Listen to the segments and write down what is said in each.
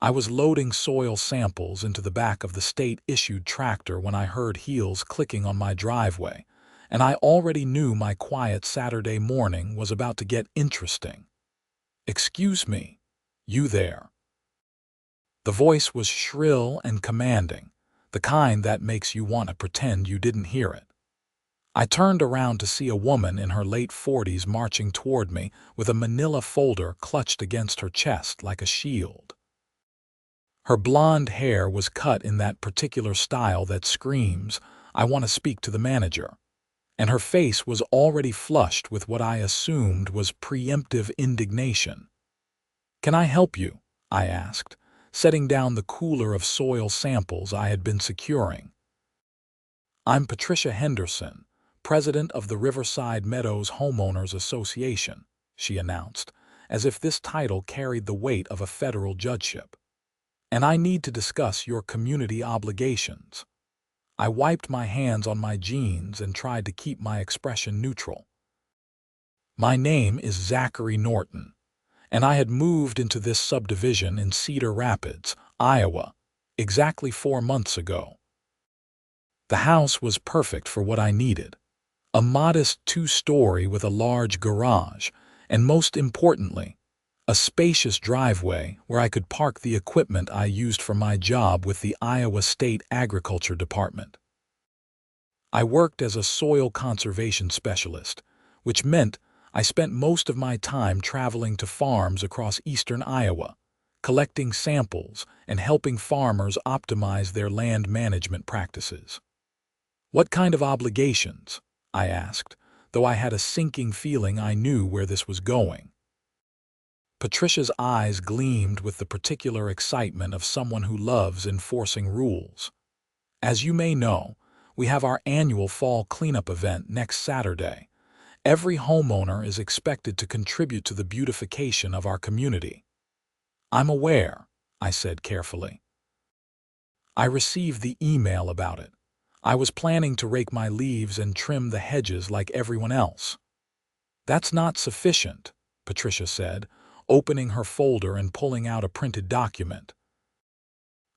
I was loading soil samples into the back of the state-issued tractor when I heard heels clicking on my driveway, and I already knew my quiet Saturday morning was about to get interesting. "Excuse me, you there?" The voice was shrill and commanding, the kind that makes you want to pretend you didn't hear it. I turned around to see a woman in her late 40s marching toward me with a manila folder clutched against her chest like a shield. Her blonde hair was cut in that particular style that screams, "I want to speak to the manager," and her face was already flushed with what I assumed was preemptive indignation. "Can I help you?" I asked, setting down the cooler of soil samples I had been securing. "I'm Patricia Henderson, president of the Riverside Meadows Homeowners Association," she announced, as if this title carried the weight of a federal judgeship. "And I need to discuss your community obligations." I wiped my hands on my jeans and tried to keep my expression neutral. "My name is Zachary Norton, and I had moved into this subdivision in Cedar Rapids, Iowa, exactly 4 months ago. The house was perfect for what I needed. A modest 2-story with a large garage, and most importantly, a spacious driveway where I could park the equipment I used for my job with the Iowa State Agriculture Department. I worked as a soil conservation specialist, which meant I spent most of my time traveling to farms across eastern Iowa, collecting samples and helping farmers optimize their land management practices. "What kind of obligations?" I asked, though I had a sinking feeling I knew where this was going. Patricia's eyes gleamed with the particular excitement of someone who loves enforcing rules. "As you may know, we have our annual fall cleanup event next Saturday. Every homeowner is expected to contribute to the beautification of our community." "I'm aware," I said carefully. "I received the email about it. I was planning to rake my leaves and trim the hedges like everyone else." "That's not sufficient," Patricia said, opening her folder and pulling out a printed document.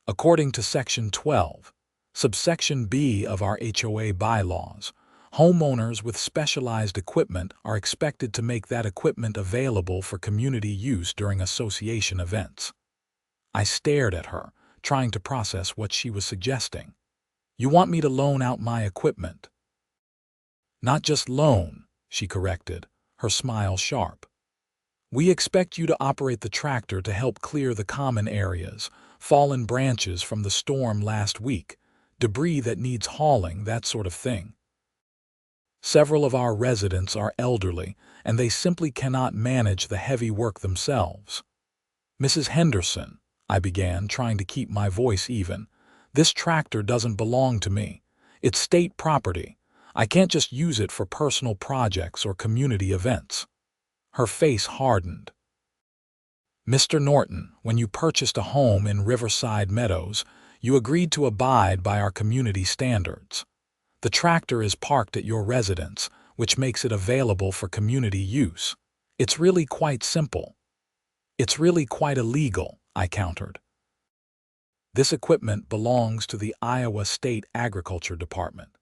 "According to Section 12, Subsection B of our HOA bylaws, homeowners with specialized equipment are expected to make that equipment available for community use during association events." I stared at her, trying to process what she was suggesting. "You want me to loan out my equipment?" "Not just loan," she corrected, her smile sharp. "We expect you to operate the tractor to help clear the common areas, fallen branches from the storm last week, debris that needs hauling, that sort of thing. Several of our residents are elderly, and they simply cannot manage the heavy work themselves." "Mrs. Henderson," I began, trying to keep my voice even, "this tractor doesn't belong to me. It's state property. I can't just use it for personal projects or community events." Her face hardened. "Mr. Norton, when you purchased a home in Riverside Meadows, you agreed to abide by our community standards. The tractor is parked at your residence, which makes it available for community use. It's really quite simple." "It's really quite illegal," I countered. "This equipment belongs to the Iowa State Agriculture Department.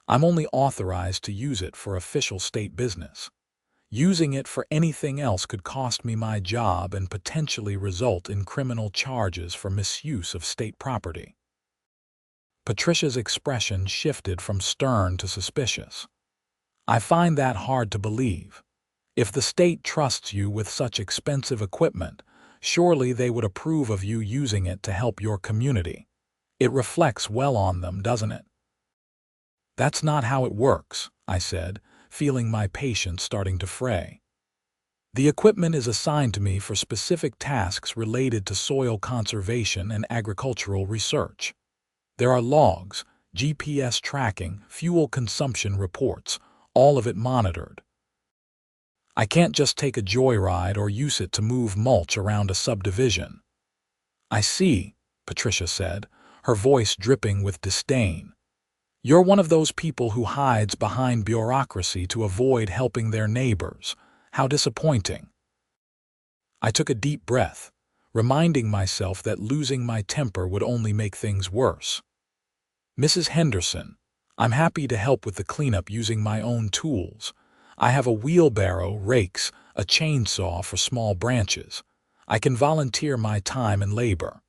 I'm only authorized to use it for official state business. Using it for anything else could cost me my job and potentially result in criminal charges for misuse of state property." Patricia's expression shifted from stern to suspicious. "I find that hard to believe. If the state trusts you with such expensive equipment, surely they would approve of you using it to help your community. It reflects well on them, doesn't it?" "That's not how it works," I said, feeling my patience starting to fray. "The equipment is assigned to me for specific tasks related to soil conservation and agricultural research. There are logs, GPS tracking, fuel consumption reports, all of it monitored. I can't just take a joyride or use it to move mulch around a subdivision." "I see," Patricia said, her voice dripping with disdain. "You're one of those people who hides behind bureaucracy to avoid helping their neighbors. How disappointing." I took a deep breath, reminding myself that losing my temper would only make things worse. "Mrs. Henderson, I'm happy to help with the cleanup using my own tools. I have a wheelbarrow, rakes, a chainsaw for small branches. I can volunteer my time and labor.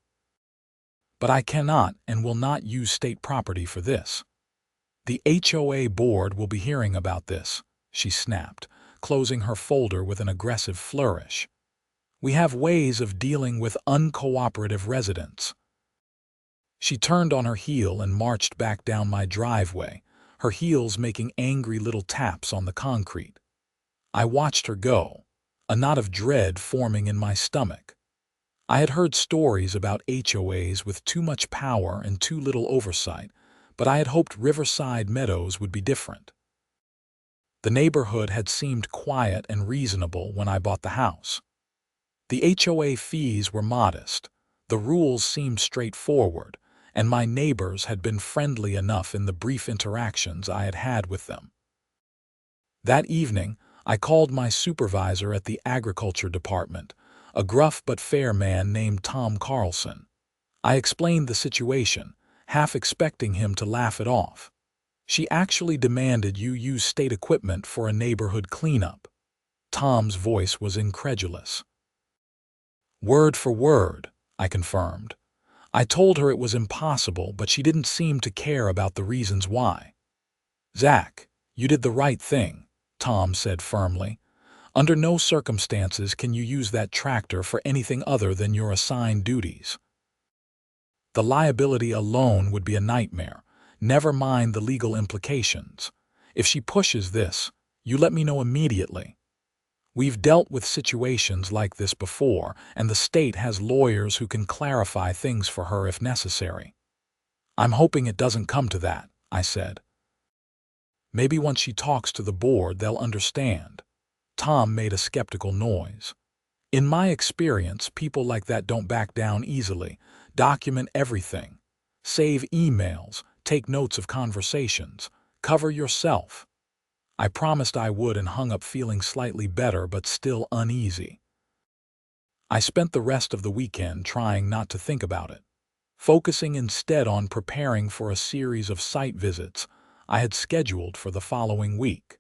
But I cannot and will not use state property for this. The HOA board will be hearing about this," she snapped, closing her folder with an aggressive flourish. "We have ways of dealing with uncooperative residents." She turned on her heel and marched back down my driveway, her heels making angry little taps on the concrete. I watched her go, a knot of dread forming in my stomach. I had heard stories about HOAs with too much power and too little oversight, but I had hoped Riverside Meadows would be different. The neighborhood had seemed quiet and reasonable when I bought the house. The HOA fees were modest, the rules seemed straightforward, and my neighbors had been friendly enough in the brief interactions I had had with them. That evening, I called my supervisor at the agriculture department, a gruff but fair man named Tom Carlson. I explained the situation, half expecting him to laugh it off. "She actually demanded you use state equipment for a neighborhood cleanup." Tom's voice was incredulous. "Word for word," I confirmed. "I told her it was impossible, but she didn't seem to care about the reasons why." "Zach, you did the right thing," Tom said firmly. "Under no circumstances can you use that tractor for anything other than your assigned duties. The liability alone would be a nightmare, never mind the legal implications. If she pushes this, you let me know immediately. We've dealt with situations like this before, and the state has lawyers who can clarify things for her if necessary." "I'm hoping it doesn't come to that," I said. "Maybe once she talks to the board, they'll understand." Tom made a skeptical noise. "In my experience, people like that don't back down easily. Document everything. Save emails, take notes of conversations, cover yourself." I promised I would and hung up feeling slightly better but still uneasy. I spent the rest of the weekend trying not to think about it, focusing instead on preparing for a series of site visits I had scheduled for the following week.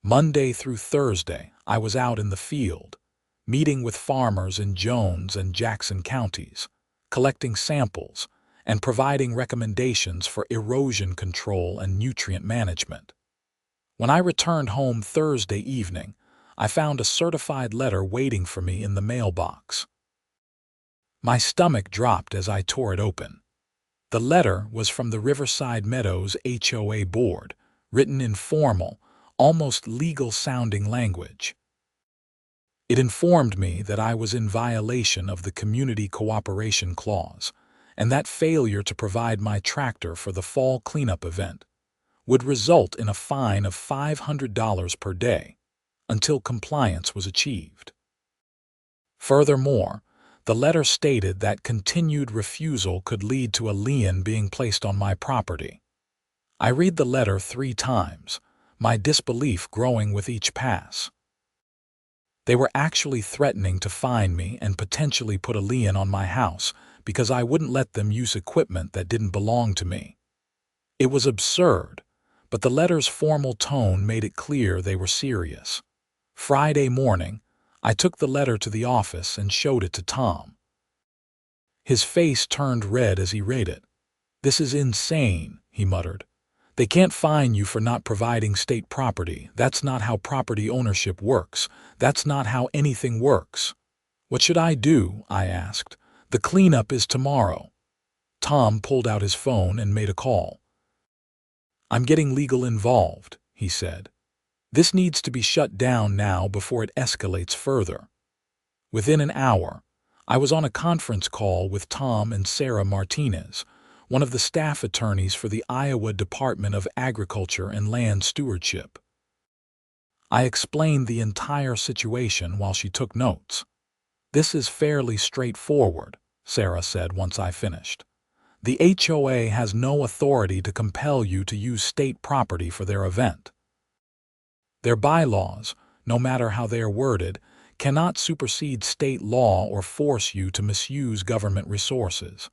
Monday through Thursday, I was out in the field, meeting with farmers in Jones and Jackson counties, collecting samples, and providing recommendations for erosion control and nutrient management. When I returned home Thursday evening, I found a certified letter waiting for me in the mailbox. My stomach dropped as I tore it open. The letter was from the Riverside Meadows HOA board, written in formal, almost legal-sounding language. It informed me that I was in violation of the Community Cooperation Clause, and that failure to provide my tractor for the fall cleanup event would result in a fine of $500 per day until compliance was achieved. Furthermore, the letter stated that continued refusal could lead to a lien being placed on my property. I read the letter 3 times, my disbelief growing with each pass. They were actually threatening to fine me and potentially put a lien on my house because I wouldn't let them use equipment that didn't belong to me. It was absurd, but the letter's formal tone made it clear they were serious. Friday morning, I took the letter to the office and showed it to Tom. His face turned red as he read it. "This is insane," he muttered. "They can't fine you for not providing state property. That's not how property ownership works. That's not how anything works." "What should I do?" I asked. "The cleanup is tomorrow." Tom pulled out his phone and made a call. "I'm getting legal involved," he said. "This needs to be shut down now before it escalates further." Within an hour, I was on a conference call with Tom and Sarah Martinez, one of the staff attorneys for the Iowa Department of Agriculture and Land Stewardship. I explained the entire situation while she took notes. "This is fairly straightforward," Sarah said once I finished. "The HOA has no authority to compel you to use state property for their event. Their bylaws, no matter how they are worded, cannot supersede state law or force you to misuse government resources.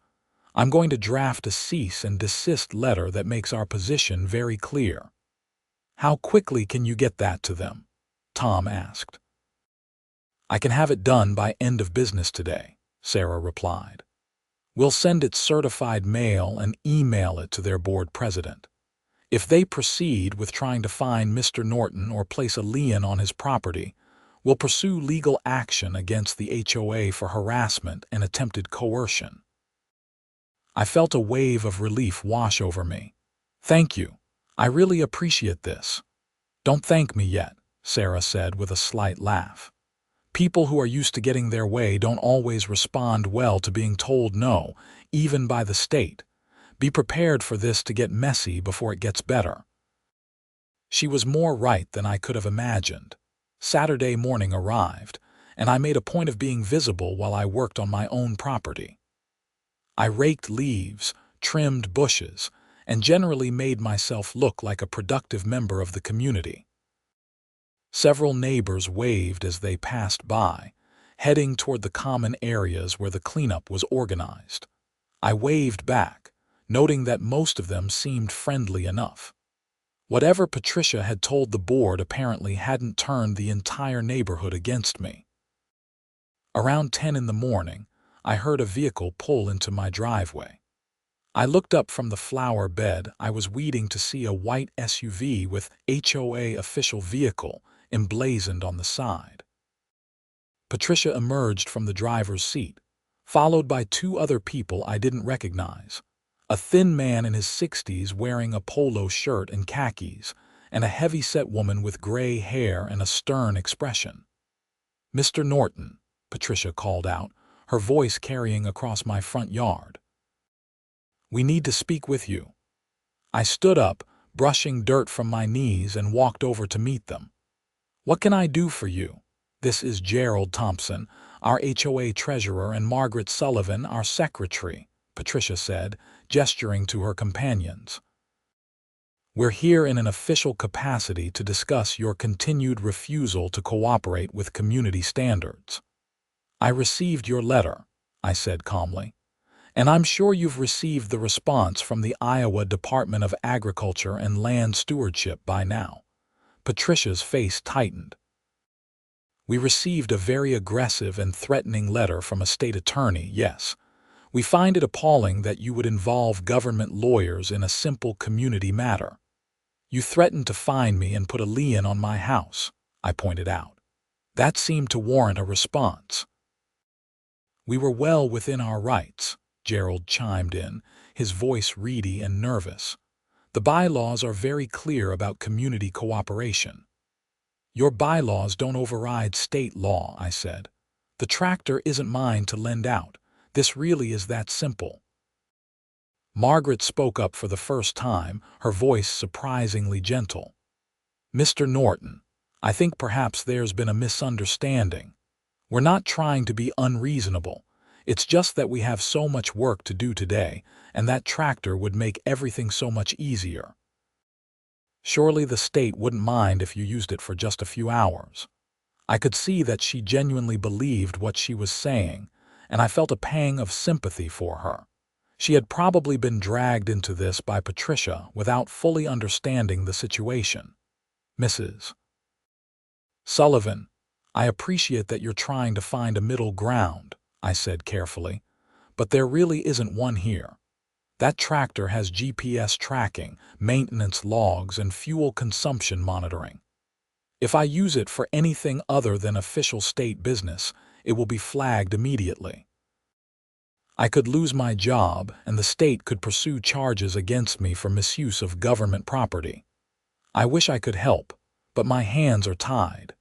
I'm going to draft a cease and desist letter that makes our position very clear." "How quickly can you get that to them?" Tom asked. "I can have it done by end of business today," Sarah replied. "We'll send it certified mail and email it to their board president. If they proceed with trying to find Mr. Norton or place a lien on his property, we'll pursue legal action against the HOA for harassment and attempted coercion." I felt a wave of relief wash over me. "Thank you. I really appreciate this." "Don't thank me yet," Sarah said with a slight laugh. "People who are used to getting their way don't always respond well to being told no, even by the state. Be prepared for this to get messy before it gets better." She was more right than I could have imagined. Saturday morning arrived, and I made a point of being visible while I worked on my own property. I raked leaves, trimmed bushes, and generally made myself look like a productive member of the community. Several neighbors waved as they passed by, heading toward the common areas where the cleanup was organized. I waved back, noting that most of them seemed friendly enough. Whatever Patricia had told the board apparently hadn't turned the entire neighborhood against me. Around 10 in the morning, I heard a vehicle pull into my driveway. I looked up from the flower bed I was weeding to see a white SUV with HOA official vehicle emblazoned on the side. Patricia emerged from the driver's seat, followed by two other people I didn't recognize: a thin man in his 60s wearing a polo shirt and khakis, and a heavy-set woman with gray hair and a stern expression. "Mr. Norton," Patricia called out, her voice carrying across my front yard. "We need to speak with you." I stood up, brushing dirt from my knees, and walked over to meet them. "What can I do for you?" "This is Gerald Thompson, our HOA treasurer, and Margaret Sullivan, our secretary," Patricia said, gesturing to her companions. "We're here in an official capacity to discuss your continued refusal to cooperate with community standards." "I received your letter," I said calmly, "and I'm sure you've received the response from the Iowa Department of Agriculture and Land Stewardship by now." Patricia's face tightened. "We received a very aggressive and threatening letter from a state attorney, yes. We find it appalling that you would involve government lawyers in a simple community matter. You threatened to fine me and put a lien on my house," I pointed out. "That seemed to warrant a response." "We were well within our rights," Gerald chimed in, his voice reedy and nervous. "The bylaws are very clear about community cooperation." "Your bylaws don't override state law," I said. "The tractor isn't mine to lend out. This really is that simple." Margaret spoke up for the first time, her voice surprisingly gentle. "Mr. Norton, I think perhaps there's been a misunderstanding. We're not trying to be unreasonable. It's just that we have so much work to do today, and that tractor would make everything so much easier. Surely the state wouldn't mind if you used it for just a few hours." I could see that she genuinely believed what she was saying, and I felt a pang of sympathy for her. She had probably been dragged into this by Patricia without fully understanding the situation. "Mrs. Sullivan, I appreciate that you're trying to find a middle ground," I said carefully, "but there really isn't one here. That tractor has GPS tracking, maintenance logs, and fuel consumption monitoring. If I use it for anything other than official state business, it will be flagged immediately. I could lose my job, and the state could pursue charges against me for misuse of government property. I wish I could help, but my hands are tied."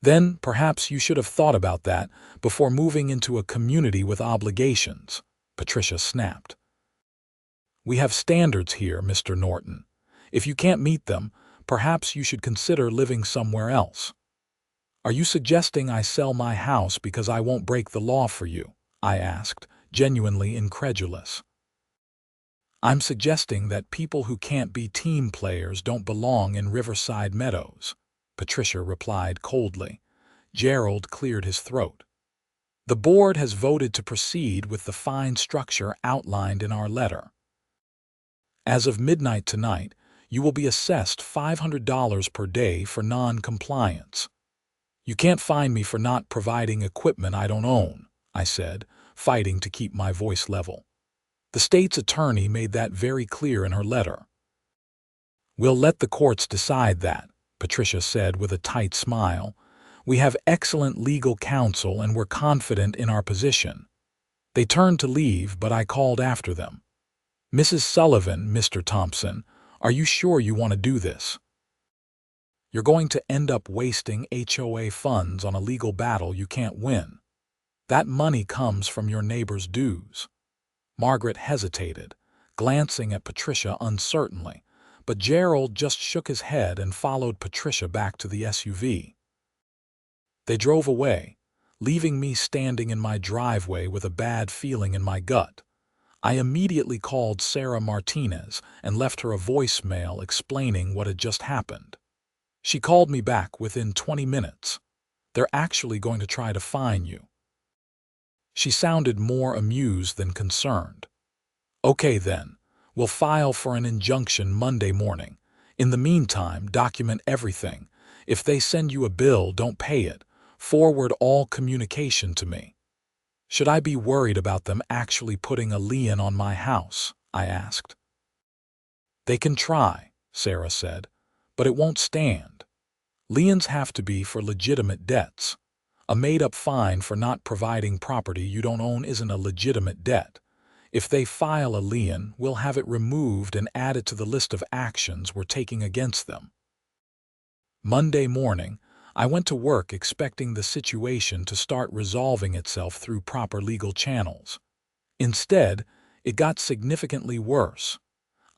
"Then perhaps you should have thought about that before moving into a community with obligations," Patricia snapped. "We have standards here, Mr. Norton. If you can't meet them, perhaps you should consider living somewhere else." "Are you suggesting I sell my house because I won't break the law for you?" I asked, genuinely incredulous. "I'm suggesting that people who can't be team players don't belong in Riverside Meadows," Patricia replied coldly. Gerald cleared his throat. The board has voted to proceed with the fine structure outlined in our letter. As of midnight tonight, you will be assessed $500 per day for non-compliance. You can't fine me for not providing equipment I don't own, I said, fighting to keep my voice level. The state's attorney made that very clear in her letter. We'll let the courts decide that, Patricia said with a tight smile. We have excellent legal counsel and we're confident in our position. They turned to leave, but I called after them. Mrs. Sullivan, Mr. Thompson, are you sure you want to do this? You're going to end up wasting HOA funds on a legal battle you can't win. That money comes from your neighbor's dues. Margaret hesitated, glancing at Patricia uncertainly, but Gerald just shook his head and followed Patricia back to the SUV. They drove away, leaving me standing in my driveway with a bad feeling in my gut. I immediately called Sarah Martinez and left her a voicemail explaining what had just happened. She called me back within 20 minutes. They're actually going to try to fine you. She sounded more amused than concerned. Okay then, we'll file for an injunction Monday morning. In the meantime, document everything. If they send you a bill, don't pay it. Forward all communication to me. Should I be worried about them actually putting a lien on my house? I asked. They can try, Sarah said, but it won't stand. Liens have to be for legitimate debts. A made-up fine for not providing property you don't own isn't a legitimate debt. If they file a lien, we'll have it removed and added to the list of actions we're taking against them. Monday morning, I went to work expecting the situation to start resolving itself through proper legal channels. Instead, it got significantly worse.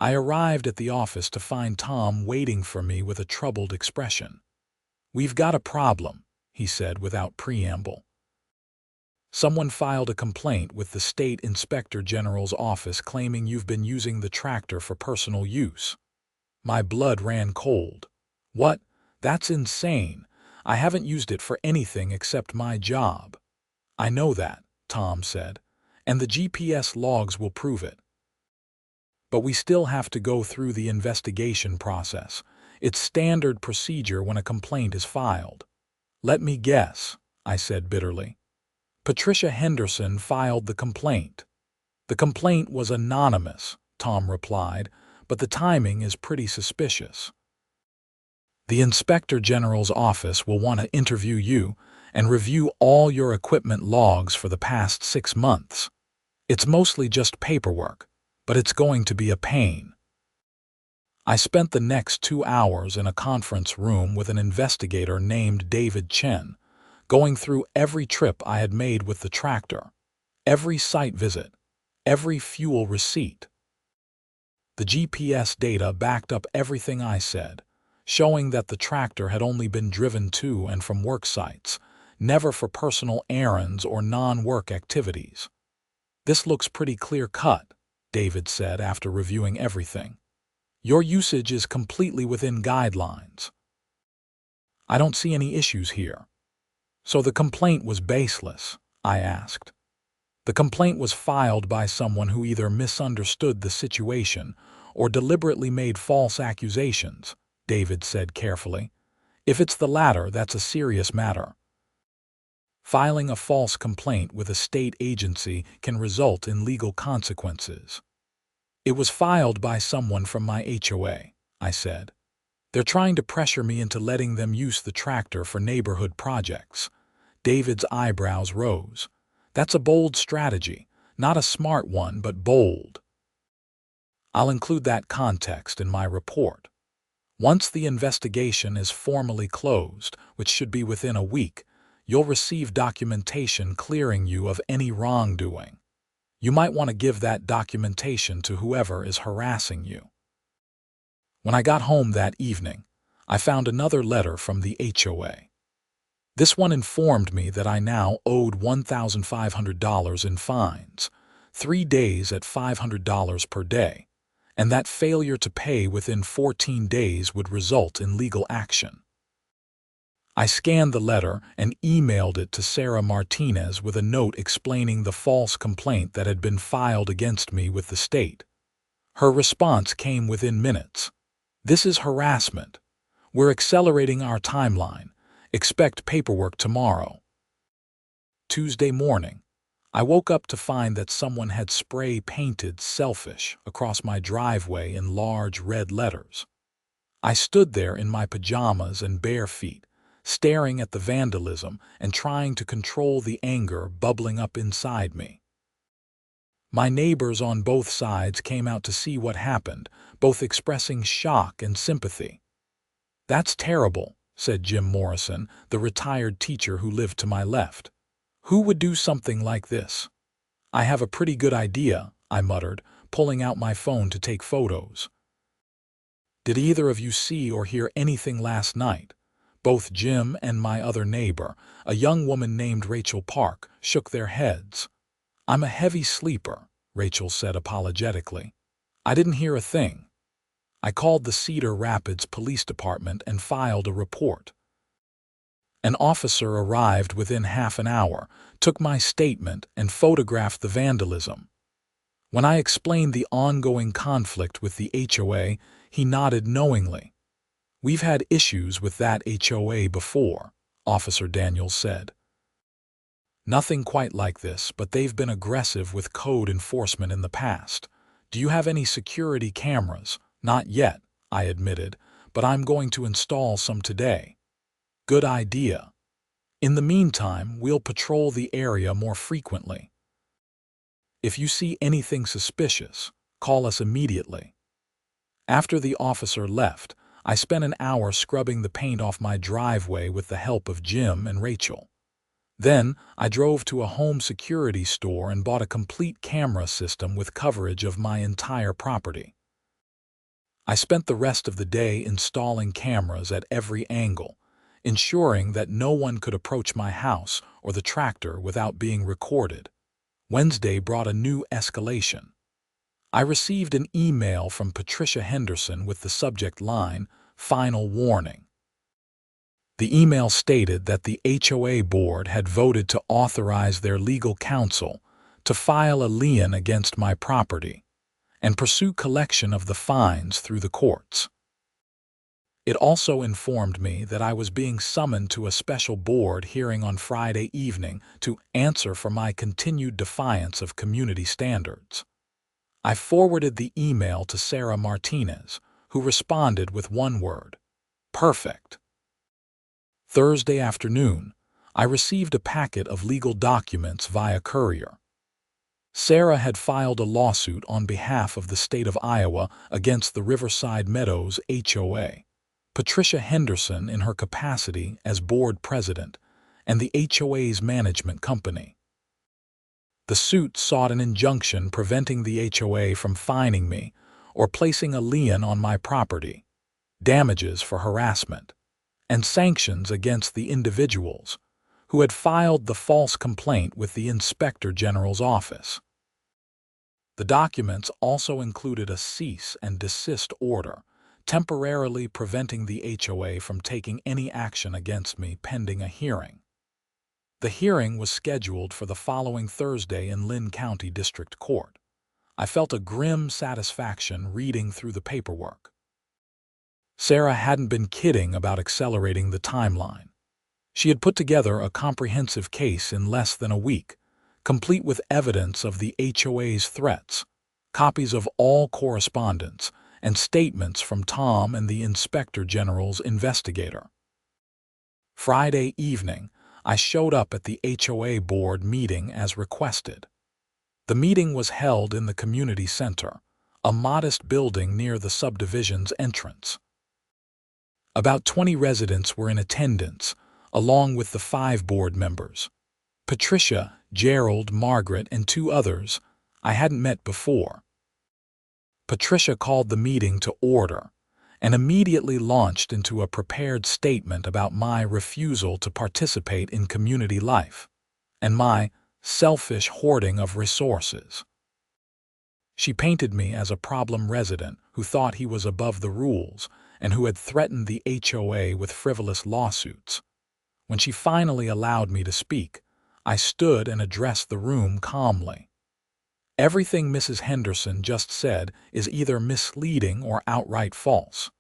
I arrived at the office to find Tom waiting for me with a troubled expression. We've got a problem, he said without preamble. Someone filed a complaint with the State Inspector General's office claiming you've been using the tractor for personal use. My blood ran cold. What? That's insane. I haven't used it for anything except my job. I know that, Tom said, and the GPS logs will prove it. But we still have to go through the investigation process. It's standard procedure when a complaint is filed. Let me guess, I said bitterly. Patricia Henderson filed the complaint. The complaint was anonymous, Tom replied, but the timing is pretty suspicious. The Inspector General's office will want to interview you and review all your equipment logs for the past 6 months. It's mostly just paperwork, but it's going to be a pain. I spent the next 2 hours in a conference room with an investigator named David Chen, going through every trip I had made with the tractor, every site visit, every fuel receipt. The GPS data backed up everything I said, showing that the tractor had only been driven to and from work sites, never for personal errands or non-work activities. This looks pretty clear-cut, David said after reviewing everything. Your usage is completely within guidelines. I don't see any issues here. So the complaint was baseless, I asked. The complaint was filed by someone who either misunderstood the situation or deliberately made false accusations, David said carefully. If it's the latter, that's a serious matter. Filing a false complaint with a state agency can result in legal consequences. It was filed by someone from my HOA, I said. They're trying to pressure me into letting them use the tractor for neighborhood projects. David's eyebrows rose. That's a bold strategy, not a smart one, but bold. I'll include that context in my report. Once the investigation is formally closed, which should be within a week, you'll receive documentation clearing you of any wrongdoing. You might want to give that documentation to whoever is harassing you. When I got home that evening, I found another letter from the HOA. This one informed me that I now owed $1,500 in fines, 3 days at $500 per day, and that failure to pay within 14 days would result in legal action. I scanned the letter and emailed it to Sarah Martinez with a note explaining the false complaint that had been filed against me with the state. Her response came within minutes. "This is harassment. We're accelerating our timeline. Expect paperwork tomorrow." Tuesday morning, I woke up to find that someone had spray-painted "selfish" across my driveway in large red letters. I stood there in my pajamas and bare feet, staring at the vandalism and trying to control the anger bubbling up inside me. My neighbors on both sides came out to see what happened, both expressing shock and sympathy. "That's terrible," said Jim Morrison, the retired teacher who lived to my left. "Who would do something like this?" "I have a pretty good idea," I muttered, pulling out my phone to take photos. "Did either of you see or hear anything last night?" Both Jim and my other neighbor, a young woman named Rachel Park, shook their heads. "I'm a heavy sleeper," Rachel said apologetically. "I didn't hear a thing." I called the Cedar Rapids Police Department and filed a report. An officer arrived within half an hour, took my statement, and photographed the vandalism. When I explained the ongoing conflict with the HOA, he nodded knowingly. "We've had issues with that HOA before," Officer Daniels said. "Nothing quite like this, but they've been aggressive with code enforcement in the past. Do you have any security cameras?" "Not yet," I admitted, "but I'm going to install some today." "Good idea. In the meantime, we'll patrol the area more frequently. If you see anything suspicious, call us immediately." After the officer left, I spent an hour scrubbing the paint off my driveway with the help of Jim and Rachel. Then, I drove to a home security store and bought a complete camera system with coverage of my entire property. I spent the rest of the day installing cameras at every angle, ensuring that no one could approach my house or the tractor without being recorded. Wednesday brought a new escalation. I received an email from Patricia Henderson with the subject line, "Final Warning." The email stated that the HOA board had voted to authorize their legal counsel to file a lien against my property and pursue collection of the fines through the courts. It also informed me that I was being summoned to a special board hearing on Friday evening to answer for my continued defiance of community standards. I forwarded the email to Sarah Martinez, who responded with one word: "Perfect." Thursday afternoon, I received a packet of legal documents via courier. Sarah had filed a lawsuit on behalf of the state of Iowa against the Riverside Meadows HOA, Patricia Henderson in her capacity as board president, and the HOA's management company. The suit sought an injunction preventing the HOA from fining me or placing a lien on my property, damages for harassment, and sanctions against the individuals who had filed the false complaint with the Inspector General's office. The documents also included a cease and desist order, temporarily preventing the HOA from taking any action against me pending a hearing. The hearing was scheduled for the following Thursday in Lynn County District Court. I felt a grim satisfaction reading through the paperwork. Sarah hadn't been kidding about accelerating the timeline. She had put together a comprehensive case in less than a week, complete with evidence of the HOA's threats, copies of all correspondence, and statements from Tom and the Inspector General's investigator. Friday evening, I showed up at the HOA board meeting as requested. The meeting was held in the community center, a modest building near the subdivision's entrance. About 20 residents were in attendance, along with the 5 board members: Patricia, Gerald, Margaret, and 2 others I hadn't met before. Patricia called the meeting to order and immediately launched into a prepared statement about my refusal to participate in community life and my selfish hoarding of resources. She painted me as a problem resident who thought he was above the rules and who had threatened the HOA with frivolous lawsuits. When she finally allowed me to speak, I stood and addressed the room calmly. Everything Mrs. Henderson just said is either misleading or outright false.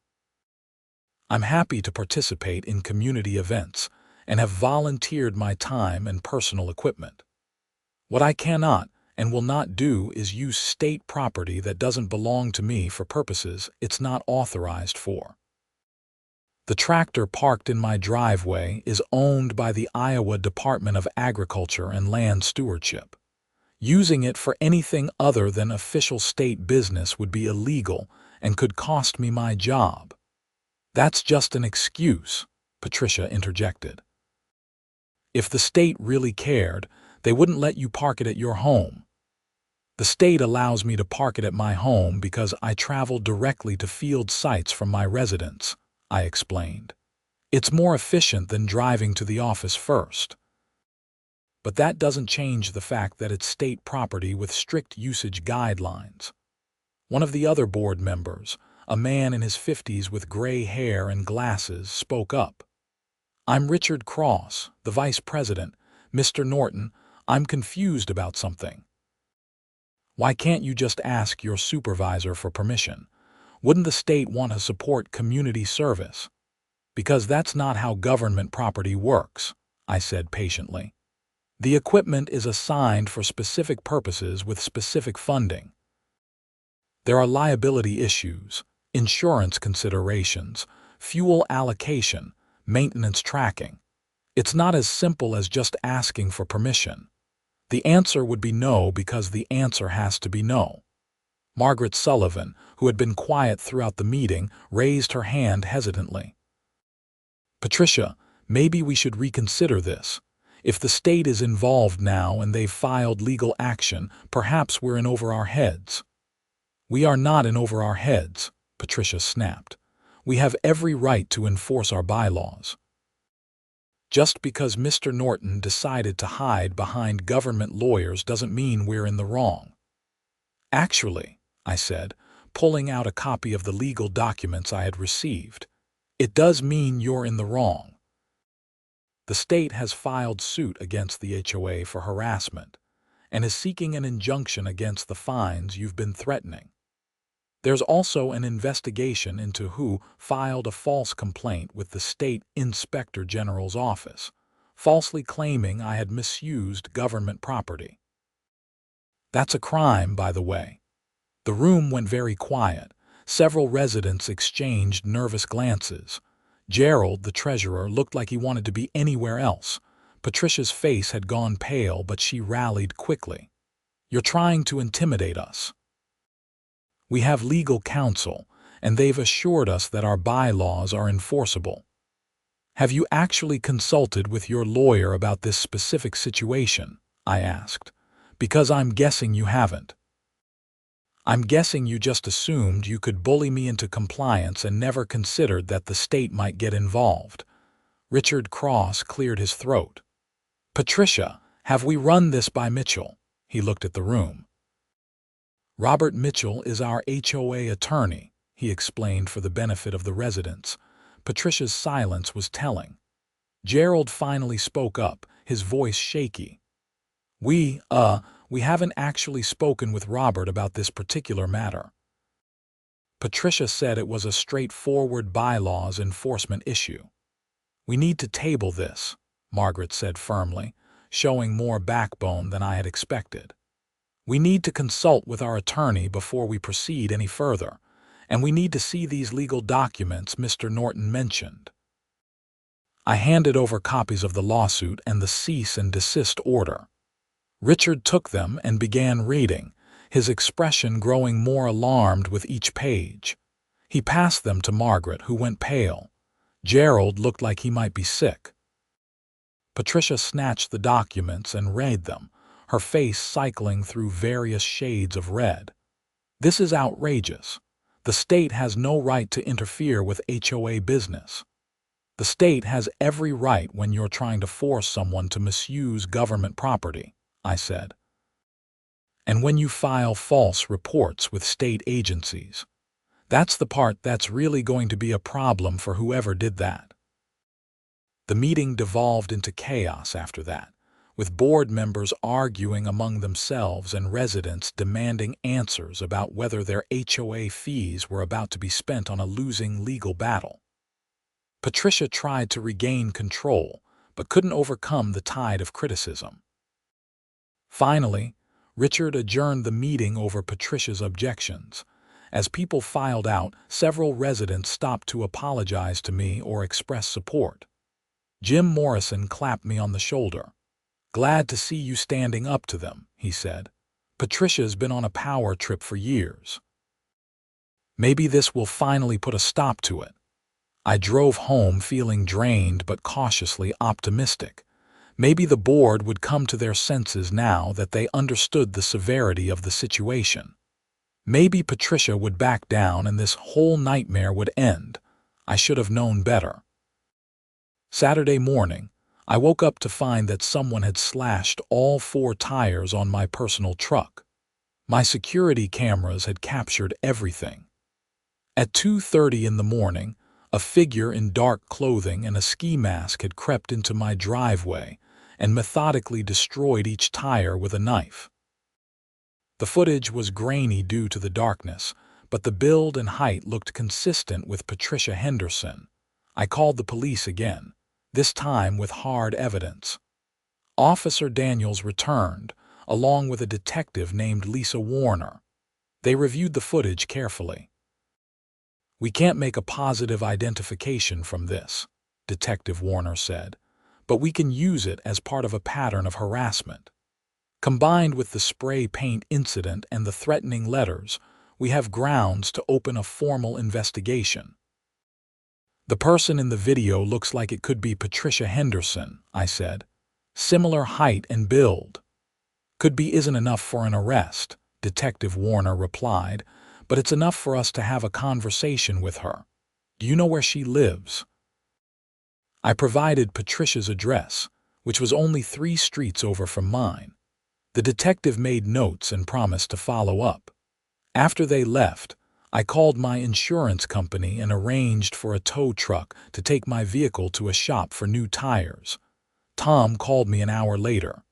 I'm happy to participate in community events and have volunteered my time and personal equipment. What I cannot and will not do is use state property that doesn't belong to me for purposes it's not authorized for. The tractor parked in my driveway is owned by the Iowa Department of Agriculture and Land Stewardship. Using it for anything other than official state business would be illegal and could cost me my job. That's just an excuse, Patricia interjected. If the state really cared, they wouldn't let you park it at your home. The state allows me to park it at my home because I travel directly to field sites from my residence, I explained. It's more efficient than driving to the office first. But that doesn't change the fact that it's state property with strict usage guidelines. One of the other board members, a man in his 50s with gray hair and glasses, spoke up. I'm Richard Cross, the vice president. Mr. Norton, I'm confused about something. Why can't you just ask your supervisor for permission? Wouldn't the state want to support community service? Because that's not how government property works, I said patiently. The equipment is assigned for specific purposes with specific funding. There are liability issues, insurance considerations, fuel allocation, maintenance tracking. It's not as simple as just asking for permission. The answer would be no because the answer has to be no. Margaret Sullivan, who had been quiet throughout the meeting, raised her hand hesitantly. Patricia, maybe we should reconsider this. If the state is involved now and they've filed legal action, perhaps we're in over our heads. We are not in over our heads, Patricia snapped. We have every right to enforce our bylaws. Just because Mr. Norton decided to hide behind government lawyers doesn't mean we're in the wrong. Actually, I said, pulling out a copy of the legal documents I had received, it does mean you're in the wrong. The state has filed suit against the HOA for harassment and is seeking an injunction against the fines you've been threatening. There's also an investigation into who filed a false complaint with the state inspector general's office, falsely claiming I had misused government property. That's a crime, by the way. The room went very quiet. Several residents exchanged nervous glances. Gerald, the treasurer, looked like he wanted to be anywhere else. Patricia's face had gone pale, but she rallied quickly. You're trying to intimidate us. We have legal counsel, and they've assured us that our bylaws are enforceable. Have you actually consulted with your lawyer about this specific situation? I asked, because I'm guessing you haven't. I'm guessing you just assumed you could bully me into compliance and never considered that the state might get involved. Richard Cross cleared his throat. Patricia, have we run this by Mitchell? He looked at the room. Robert Mitchell is our HOA attorney, he explained for the benefit of the residents. Patricia's silence was telling. Gerald finally spoke up, his voice shaky. We haven't actually spoken with Robert about this particular matter. Patricia said it was a straightforward bylaws enforcement issue. We need to table this, Margaret said firmly, showing more backbone than I had expected. We need to consult with our attorney before we proceed any further, and we need to see these legal documents Mr. Norton mentioned. I handed over copies of the lawsuit and the cease and desist order. Richard took them and began reading, his expression growing more alarmed with each page. He passed them to Margaret, who went pale. Gerald looked like he might be sick. Patricia snatched the documents and read them, her face cycling through various shades of red. This is outrageous. The state has no right to interfere with HOA business. The state has every right when you're trying to force someone to misuse government property, I said. And when you file false reports with state agencies, that's the part that's really going to be a problem for whoever did that. The meeting devolved into chaos after that, with board members arguing among themselves and residents demanding answers about whether their HOA fees were about to be spent on a losing legal battle. Patricia tried to regain control, but couldn't overcome the tide of criticism. Finally, Richard adjourned the meeting over Patricia's objections. As people filed out, several residents stopped to apologize to me or express support. Jim Morrison clapped me on the shoulder. "Glad to see you standing up to them," he said. "Patricia's been on a power trip for years. Maybe this will finally put a stop to it." I drove home feeling drained but cautiously optimistic. Maybe the board would come to their senses now that they understood the severity of the situation. Maybe Patricia would back down and this whole nightmare would end. I should have known better. Saturday morning, I woke up to find that someone had slashed all 4 tires on my personal truck. My security cameras had captured everything. At 2:30 in the morning, a figure in dark clothing and a ski mask had crept into my driveway and methodically destroyed each tire with a knife. The footage was grainy due to the darkness, but the build and height looked consistent with Patricia Henderson. I called the police again, this time with hard evidence. Officer Daniels returned, along with a detective named Lisa Warner. They reviewed the footage carefully. "We can't make a positive identification from this," Detective Warner said, "but we can use it as part of a pattern of harassment. Combined with the spray paint incident and the threatening letters, we have grounds to open a formal investigation." "The person in the video looks like it could be Patricia Henderson," I said. "Similar height and build." "Could be isn't enough for an arrest," Detective Warner replied, "but it's enough for us to have a conversation with her. Do you know where she lives?" I provided Patricia's address, which was only 3 streets over from mine. The detective made notes and promised to follow up. After they left, I called my insurance company and arranged for a tow truck to take my vehicle to a shop for new tires. Tom called me an hour later.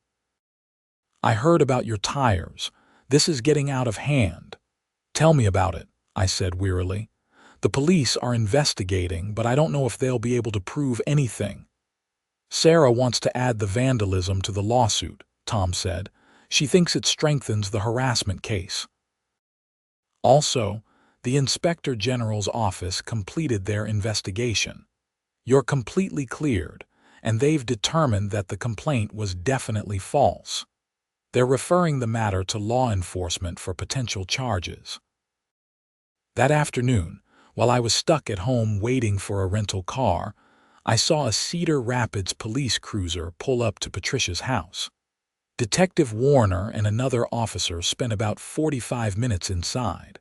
"I heard about your tires. This is getting out of hand." "Tell me about it," I said wearily. "The police are investigating, but I don't know if they'll be able to prove anything." "Sarah wants to add the vandalism to the lawsuit," Tom said. "She thinks it strengthens the harassment case." Also, the Inspector General's office completed their investigation. "You're completely cleared, and they've determined that the complaint was definitely false. They're referring the matter to law enforcement for potential charges." That afternoon, while I was stuck at home waiting for a rental car, I saw a Cedar Rapids police cruiser pull up to Patricia's house. Detective Warner and another officer spent about 45 minutes inside.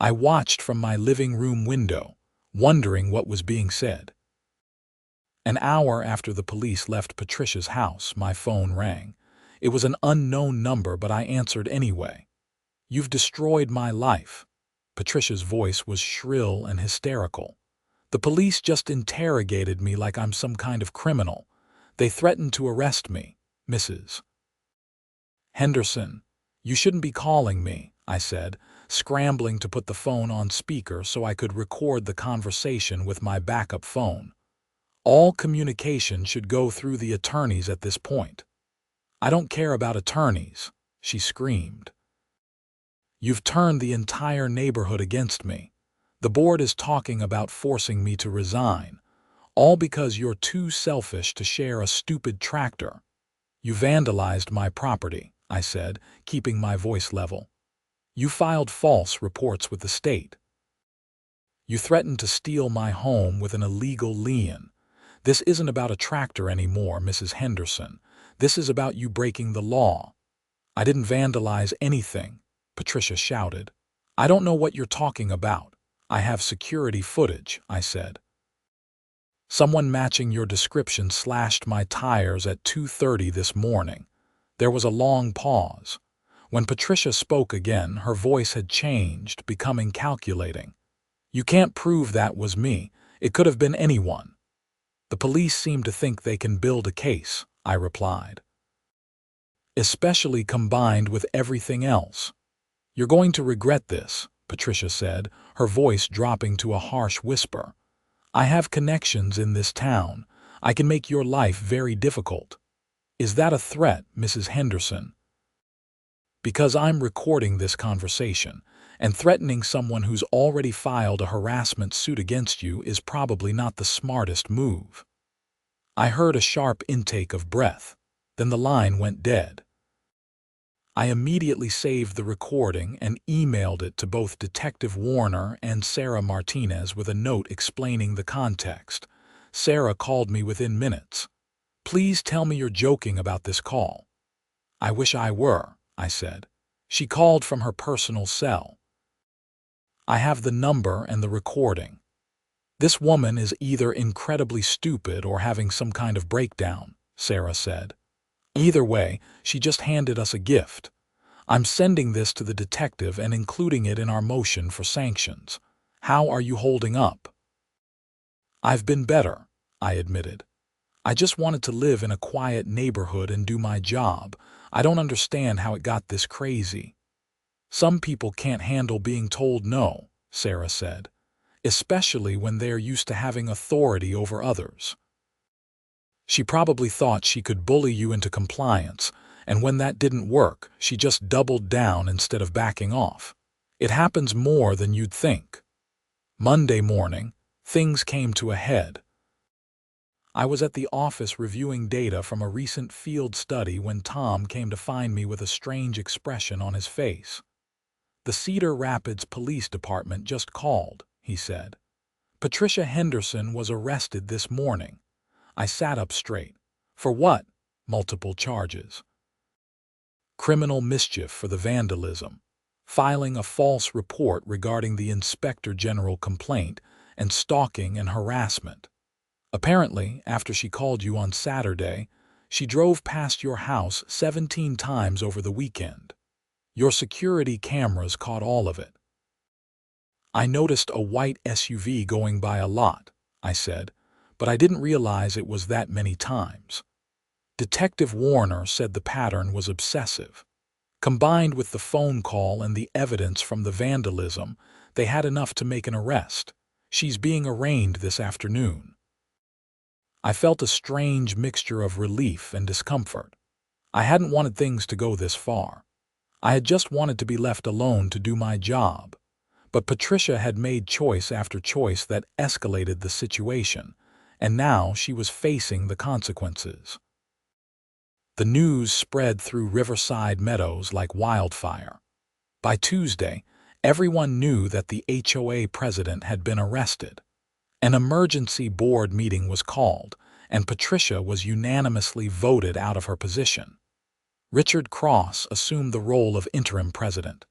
I watched from my living room window, wondering what was being said. An hour after the police left Patricia's house, my phone rang. It was an unknown number, but I answered anyway. "You've destroyed my life." Patricia's voice was shrill and hysterical. "The police just interrogated me like I'm some kind of criminal. They threatened to arrest me, Mrs. Henderson. You shouldn't be calling me," I said, scrambling to put the phone on speaker so I could record the conversation with my backup phone. "All communication should go through the attorneys at this point." "I don't care about attorneys," she screamed. "You've turned the entire neighborhood against me. The board is talking about forcing me to resign, all because you're too selfish to share a stupid tractor. You vandalized my property," I said, keeping my voice level. "You filed false reports with the state. You threatened to steal my home with an illegal lien. This isn't about a tractor anymore, Mrs. Henderson. This is about you breaking the law." "I didn't vandalize anything," Patricia shouted. "I don't know what you're talking about. I have security footage," I said. "Someone matching your description slashed my tires at 2:30 this morning." There was a long pause. When Patricia spoke again, her voice had changed, becoming calculating. "You can't prove that was me. It could have been anyone." The police seem to think they can build a case, I replied. Especially combined with everything else. You're going to regret this, Patricia said, her voice dropping to a harsh whisper. I have connections in this town. I can make your life very difficult. Is that a threat, Mrs. Henderson? Because I'm recording this conversation, and threatening someone who's already filed a harassment suit against you is probably not the smartest move. I heard a sharp intake of breath. Then the line went dead. I immediately saved the recording and emailed it to both Detective Warner and Sarah Martinez with a note explaining the context. Sarah called me within minutes. Please tell me you're joking about this call. I wish I were, I said. She called from her personal cell. I have the number and the recording. This woman is either incredibly stupid or having some kind of breakdown, Sarah said. Either way, she just handed us a gift. I'm sending this to the detective and including it in our motion for sanctions. How are you holding up? I've been better, I admitted. I just wanted to live in a quiet neighborhood and do my job. I don't understand how it got this crazy. Some people can't handle being told no, Sarah said, especially when they're used to having authority over others. She probably thought she could bully you into compliance, and when that didn't work, she just doubled down instead of backing off. It happens more than you'd think. Monday morning, things came to a head. I was at the office reviewing data from a recent field study when Tom came to find me with a strange expression on his face. The Cedar Rapids Police Department just called, he said. Patricia Henderson was arrested this morning. I sat up straight. For what? Multiple charges. Criminal mischief for the vandalism, filing a false report regarding the Inspector General complaint, and stalking and harassment. Apparently, after she called you on Saturday, she drove past your house 17 times over the weekend. Your security cameras caught all of it. I noticed a white SUV going by a lot, I said, but I didn't realize it was that many times. Detective Warner said the pattern was obsessive. Combined with the phone call and the evidence from the vandalism, they had enough to make an arrest. She's being arraigned this afternoon. I felt a strange mixture of relief and discomfort. I hadn't wanted things to go this far. I had just wanted to be left alone to do my job. But Patricia had made choice after choice that escalated the situation, and now she was facing the consequences. The news spread through Riverside Meadows like wildfire. By Tuesday, everyone knew that the HOA president had been arrested. An emergency board meeting was called, and Patricia was unanimously voted out of her position. Richard Cross assumed the role of interim president.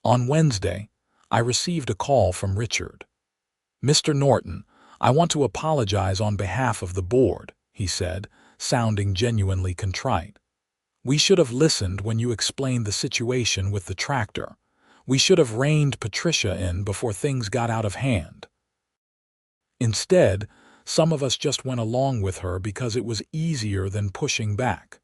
On Wednesday, I received a call from Richard. Mr. Norton, I want to apologize on behalf of the board, he said, sounding genuinely contrite. We should have listened when you explained the situation with the tractor. We should have reined Patricia in before things got out of hand. Instead, some of us just went along with her because it was easier than pushing back.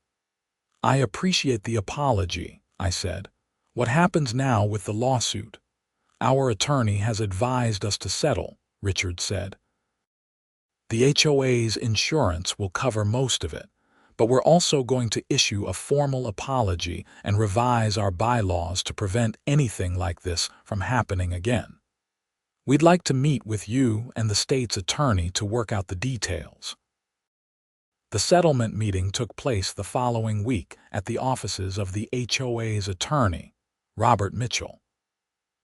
I appreciate the apology, I said. What happens now with the lawsuit? Our attorney has advised us to settle, Richard said. The HOA's insurance will cover most of it, but we're also going to issue a formal apology and revise our bylaws to prevent anything like this from happening again. We'd like to meet with you and the state's attorney to work out the details. The settlement meeting took place the following week at the offices of the HOA's attorney, Robert Mitchell.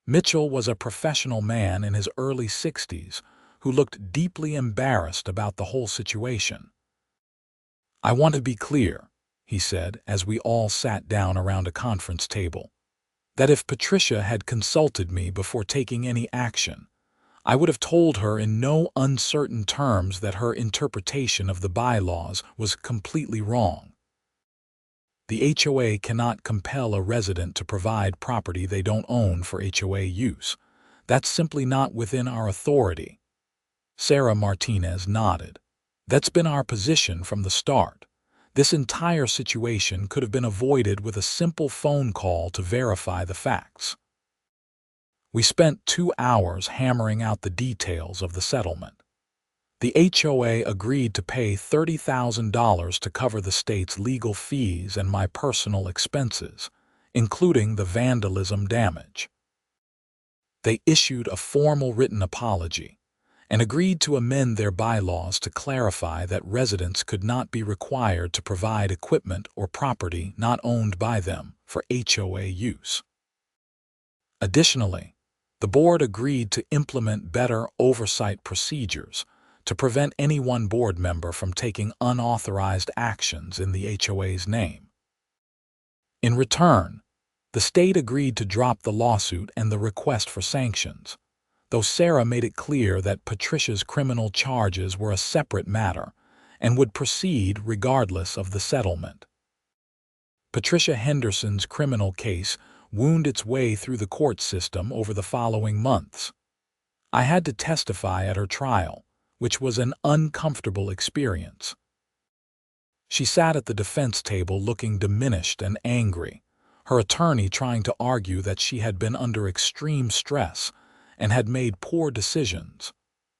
Mitchell was a professional man in his early 60s who looked deeply embarrassed about the whole situation. I want to be clear, he said as we all sat down around a conference table, that if Patricia had consulted me before taking any action, I would have told her in no uncertain terms that her interpretation of the bylaws was completely wrong. The HOA cannot compel a resident to provide property they don't own for HOA use. That's simply not within our authority. Sarah Martinez nodded. That's been our position from the start. This entire situation could have been avoided with a simple phone call to verify the facts. We spent 2 hours hammering out the details of the settlement. The HOA agreed to pay $30,000 to cover the state's legal fees and my personal expenses, including the vandalism damage. They issued a formal written apology and agreed to amend their bylaws to clarify that residents could not be required to provide equipment or property not owned by them for HOA use. Additionally, the board agreed to implement better oversight procedures to prevent any one board member from taking unauthorized actions in the HOA's name. In return, the state agreed to drop the lawsuit and the request for sanctions, though Sarah made it clear that Patricia's criminal charges were a separate matter and would proceed regardless of the settlement. Patricia Henderson's criminal case wound its way through the court system over the following months. I had to testify at her trial, which was an uncomfortable experience. She sat at the defense table looking diminished and angry, her attorney trying to argue that she had been under extreme stress and had made poor decisions.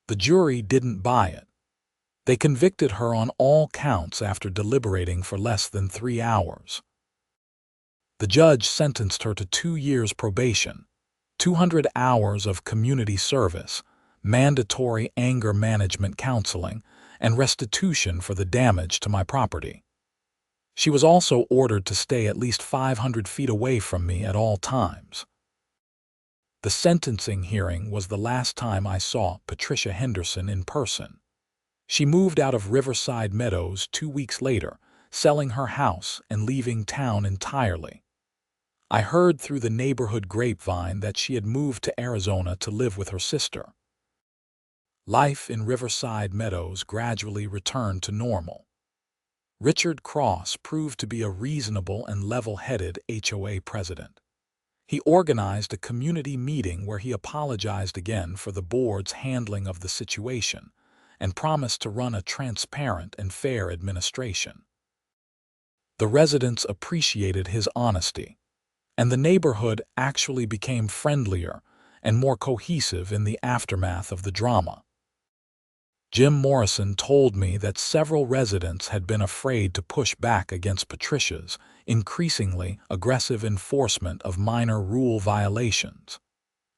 The jury didn't buy it. They convicted her on all counts after deliberating for less than 3 hours. The judge sentenced her to 2 years probation, 200 hours of community service, mandatory anger management counseling, and restitution for the damage to my property. She was also ordered to stay at least 500 feet away from me at all times. The sentencing hearing was the last time I saw Patricia Henderson in person. She moved out of Riverside Meadows 2 weeks later, selling her house and leaving town entirely. I heard through the neighborhood grapevine that she had moved to Arizona to live with her sister. Life in Riverside Meadows gradually returned to normal. Richard Cross proved to be a reasonable and level-headed HOA president. He organized a community meeting where he apologized again for the board's handling of the situation and promised to run a transparent and fair administration. The residents appreciated his honesty, and the neighborhood actually became friendlier and more cohesive in the aftermath of the drama. Jim Morrison told me that several residents had been afraid to push back against Patricia's increasingly aggressive enforcement of minor rule violations,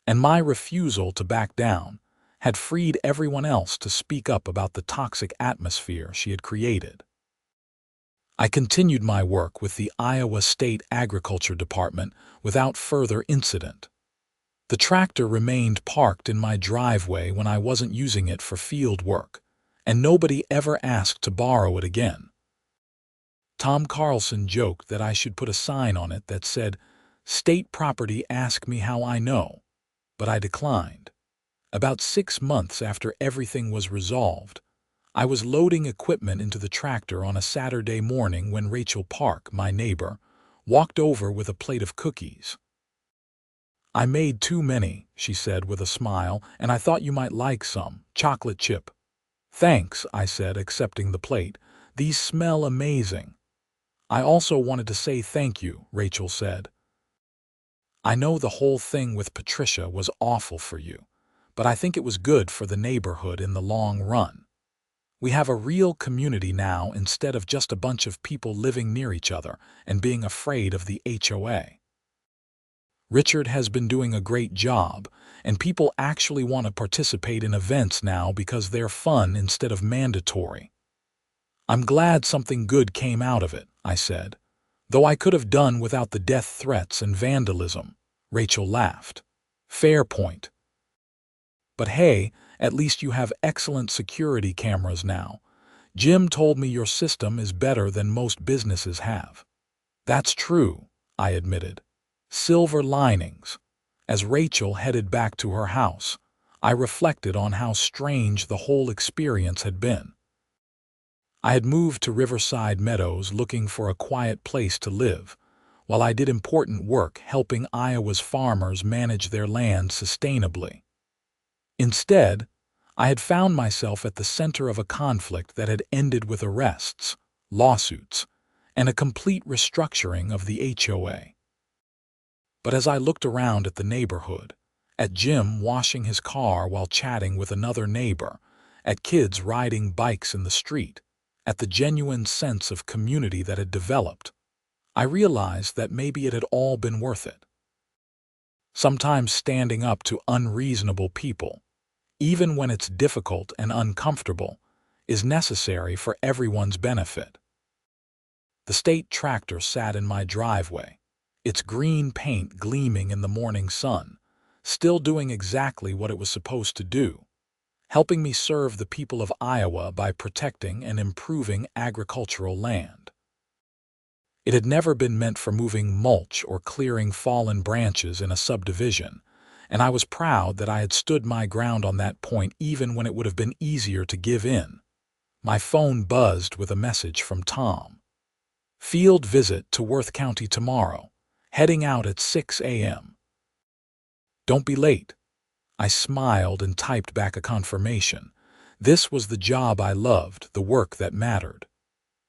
and my refusal to back down had freed everyone else to speak up about the toxic atmosphere she had created. I continued my work with the Iowa State Agriculture Department without further incident. The tractor remained parked in my driveway when I wasn't using it for field work, and nobody ever asked to borrow it again. Tom Carlson joked that I should put a sign on it that said, "State property, ask me how I know," but I declined. About 6 months after everything was resolved, I was loading equipment into the tractor on a Saturday morning when Rachel Park, my neighbor, walked over with a plate of cookies. "I made too many," she said with a smile, "and I thought you might like some. Chocolate chip." "Thanks," I said, accepting the plate. "These smell amazing." "I also wanted to say thank you," Rachel said. "I know the whole thing with Patricia was awful for you, but I think it was good for the neighborhood in the long run. We have a real community now instead of just a bunch of people living near each other and being afraid of the HOA. Richard has been doing a great job, and people actually want to participate in events now because they're fun instead of mandatory." "I'm glad something good came out of it," I said, "though I could have done without the death threats and vandalism." Rachel laughed. "Fair point. But hey, at least you have excellent security cameras now. Jim told me your system is better than most businesses have." "That's true," I admitted. Silver linings. As Rachel headed back to her house, I reflected on how strange the whole experience had been. I had moved to Riverside Meadows looking for a quiet place to live, while I did important work helping Iowa's farmers manage their land sustainably. Instead, I had found myself at the center of a conflict that had ended with arrests, lawsuits, and a complete restructuring of the HOA. But as I looked around at the neighborhood, at Jim washing his car while chatting with another neighbor, at kids riding bikes in the street, at the genuine sense of community that had developed, I realized that maybe it had all been worth it. Sometimes standing up to unreasonable people, even when it's difficult and uncomfortable, is necessary for everyone's benefit. The state tractor sat in my driveway, its green paint gleaming in the morning sun, still doing exactly what it was supposed to do, helping me serve the people of Iowa by protecting and improving agricultural land. It had never been meant for moving mulch or clearing fallen branches in a subdivision, and I was proud that I had stood my ground on that point even when it would have been easier to give in. My phone buzzed with a message from Tom. Field visit to Worth County tomorrow, heading out at 6 a.m. Don't be late. I smiled and typed back a confirmation. This was the job I loved, the work that mattered.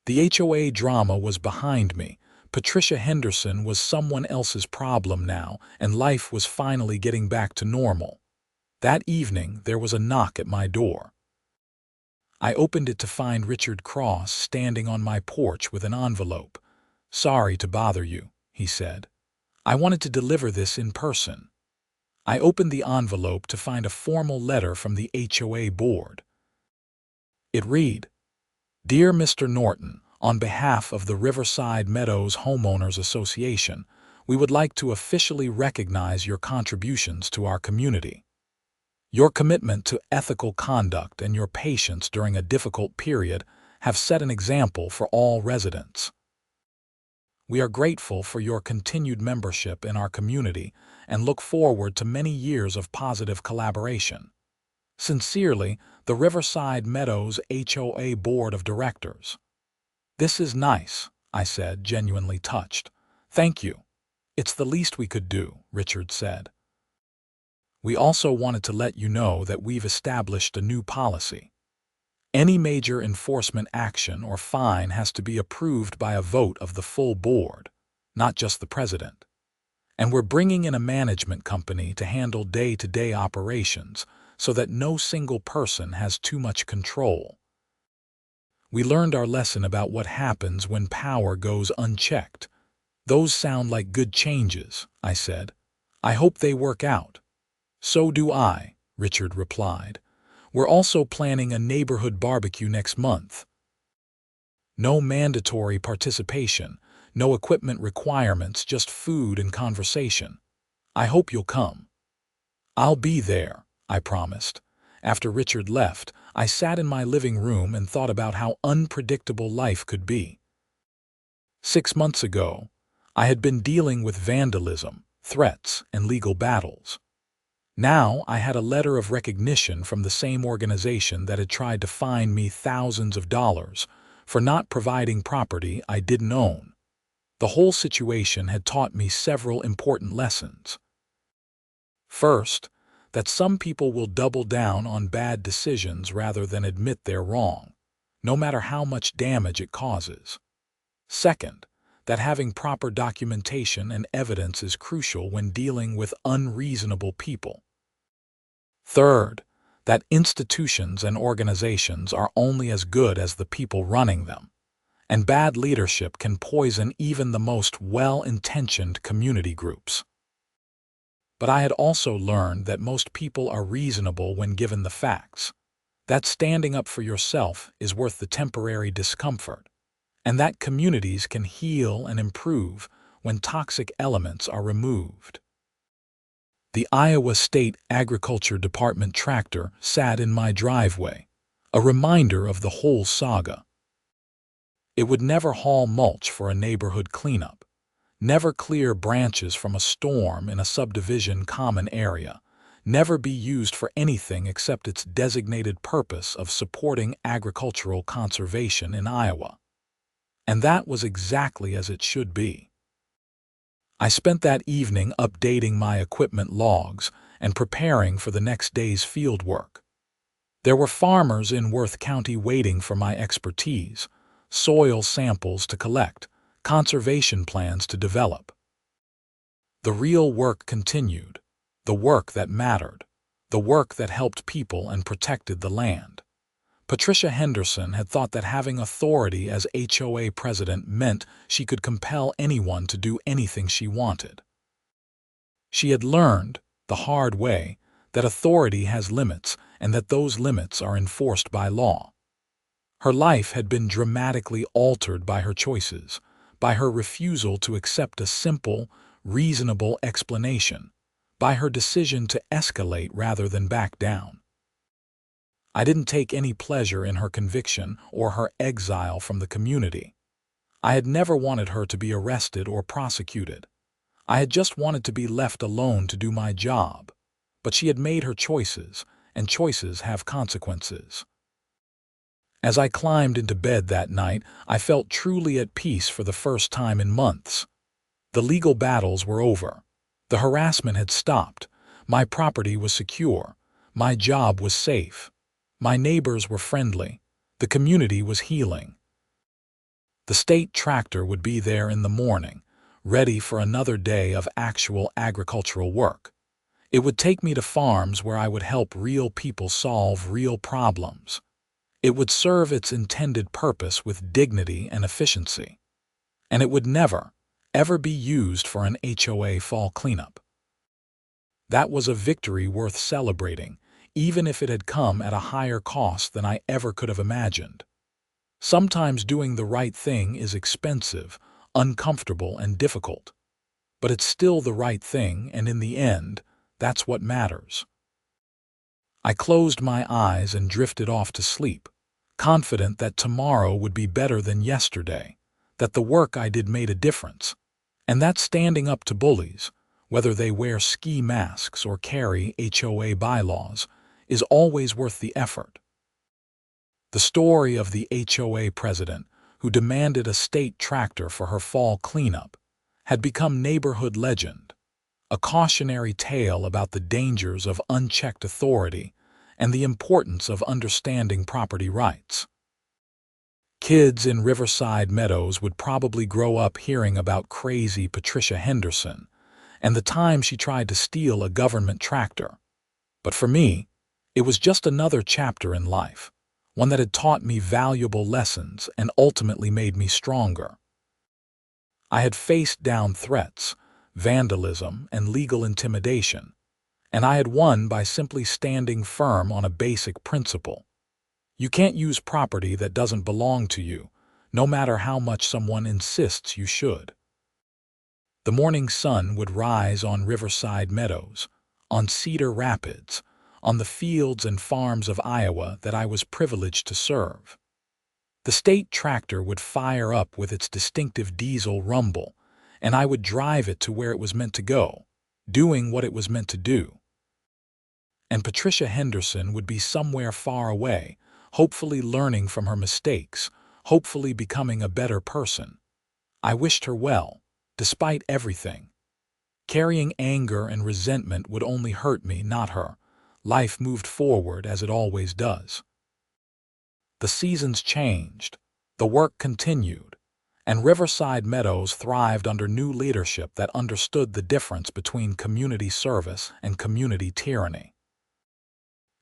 The HOA drama was behind me. Patricia Henderson was someone else's problem now, and life was finally getting back to normal. That evening, there was a knock at my door. I opened it to find Richard Cross standing on my porch with an envelope. "Sorry to bother you," he said. "I wanted to deliver this in person." I opened the envelope to find a formal letter from the HOA board. It read, "Dear Mr. Norton, on behalf of the Riverside Meadows Homeowners Association, we would like to officially recognize your contributions to our community. Your commitment to ethical conduct and your patience during a difficult period have set an example for all residents. We are grateful for your continued membership in our community and look forward to many years of positive collaboration. Sincerely, the Riverside Meadows HOA Board of Directors." "This is nice," I said, genuinely touched. "Thank you. It's the least we could do," Richard said. "We also wanted to let you know that we've established a new policy. Any major enforcement action or fine has to be approved by a vote of the full board, not just the president. And we're bringing in a management company to handle day-to-day operations so that no single person has too much control. We learned our lesson about what happens when power goes unchecked. Those sound like good changes," I said. "I hope they work out." "So do I," Richard replied. "We're also planning a neighborhood barbecue next month. No mandatory participation, no equipment requirements, just food and conversation. I hope you'll come." "I'll be there," I promised. After Richard left, I sat in my living room and thought about how unpredictable life could be. 6 months ago, I had been dealing with vandalism, threats, and legal battles. Now I had a letter of recognition from the same organization that had tried to fine me thousands of dollars for not providing property I didn't own. The whole situation had taught me several important lessons. First, that some people will double down on bad decisions rather than admit they're wrong, no matter how much damage it causes. Second, that having proper documentation and evidence is crucial when dealing with unreasonable people. Third, that institutions and organizations are only as good as the people running them, and bad leadership can poison even the most well-intentioned community groups. But I had also learned that most people are reasonable when given the facts, that standing up for yourself is worth the temporary discomfort, and that communities can heal and improve when toxic elements are removed. The Iowa State Agriculture Department tractor sat in my driveway, a reminder of the whole saga. It would never haul mulch for a neighborhood cleanup, never clear branches from a storm in a subdivision common area, never be used for anything except its designated purpose of supporting agricultural conservation in Iowa. And that was exactly as it should be. I spent that evening updating my equipment logs and preparing for the next day's field work. There were farmers in Worth County waiting for my expertise, soil samples to collect, conservation plans to develop. The real work continued, the work that mattered, the work that helped people and protected the land. Patricia Henderson had thought that having authority as HOA president meant she could compel anyone to do anything she wanted. She had learned, the hard way, that authority has limits and that those limits are enforced by law. Her life had been dramatically altered by her choices, by her refusal to accept a simple, reasonable explanation, by her decision to escalate rather than back down. I didn't take any pleasure in her conviction or her exile from the community. I had never wanted her to be arrested or prosecuted. I had just wanted to be left alone to do my job. But she had made her choices, and choices have consequences. As I climbed into bed that night, I felt truly at peace for the first time in months. The legal battles were over. The harassment had stopped. My property was secure. My job was safe. My neighbors were friendly. The community was healing. The state tractor would be there in the morning, ready for another day of actual agricultural work. It would take me to farms where I would help real people solve real problems. It would serve its intended purpose with dignity and efficiency. And it would never, ever be used for an HOA fall cleanup. That was a victory worth celebrating, even if it had come at a higher cost than I ever could have imagined. Sometimes doing the right thing is expensive, uncomfortable, and difficult. But it's still the right thing, and in the end, that's what matters. I closed my eyes and drifted off to sleep, confident that tomorrow would be better than yesterday, that the work I did made a difference, and that standing up to bullies, whether they wear ski masks or carry HOA bylaws, is always worth the effort. The story of the HOA president who demanded a state tractor for her fall cleanup had become neighborhood legend, a cautionary tale about the dangers of unchecked authority and the importance of understanding property rights. Kids in Riverside Meadows would probably grow up hearing about crazy Patricia Henderson and the time she tried to steal a government tractor. But for me, it was just another chapter in life, one that had taught me valuable lessons and ultimately made me stronger. I had faced down threats, vandalism, and legal intimidation, and I had won by simply standing firm on a basic principle. You can't use property that doesn't belong to you, no matter how much someone insists you should. The morning sun would rise on Riverside Meadows, on Cedar Rapids, on the fields and farms of Iowa that I was privileged to serve. The state tractor would fire up with its distinctive diesel rumble, and I would drive it to where it was meant to go, doing what it was meant to do. And Patricia Henderson would be somewhere far away, hopefully learning from her mistakes, hopefully becoming a better person. I wished her well, despite everything. Carrying anger and resentment would only hurt me, not her. Life moved forward as it always does. The seasons changed, the work continued, and Riverside Meadows thrived under new leadership that understood the difference between community service and community tyranny.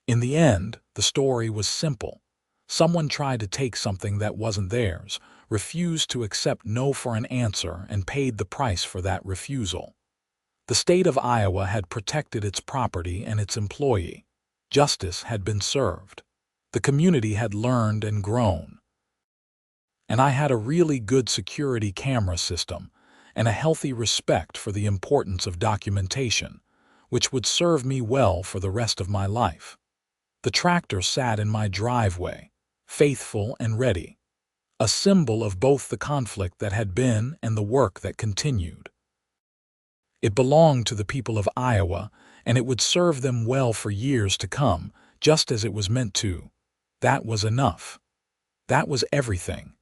In the end, the story was simple. Someone tried to take something that wasn't theirs, refused to accept no for an answer, and paid the price for that refusal. The state of Iowa had protected its property and its employee. Justice had been served. The community had learned and grown. And I had a really good security camera system and a healthy respect for the importance of documentation, which would serve me well for the rest of my life. The tractor sat in my driveway, faithful and ready, a symbol of both the conflict that had been and the work that continued. It belonged to the people of Iowa, and it would serve them well for years to come, just as it was meant to. That was enough. That was everything.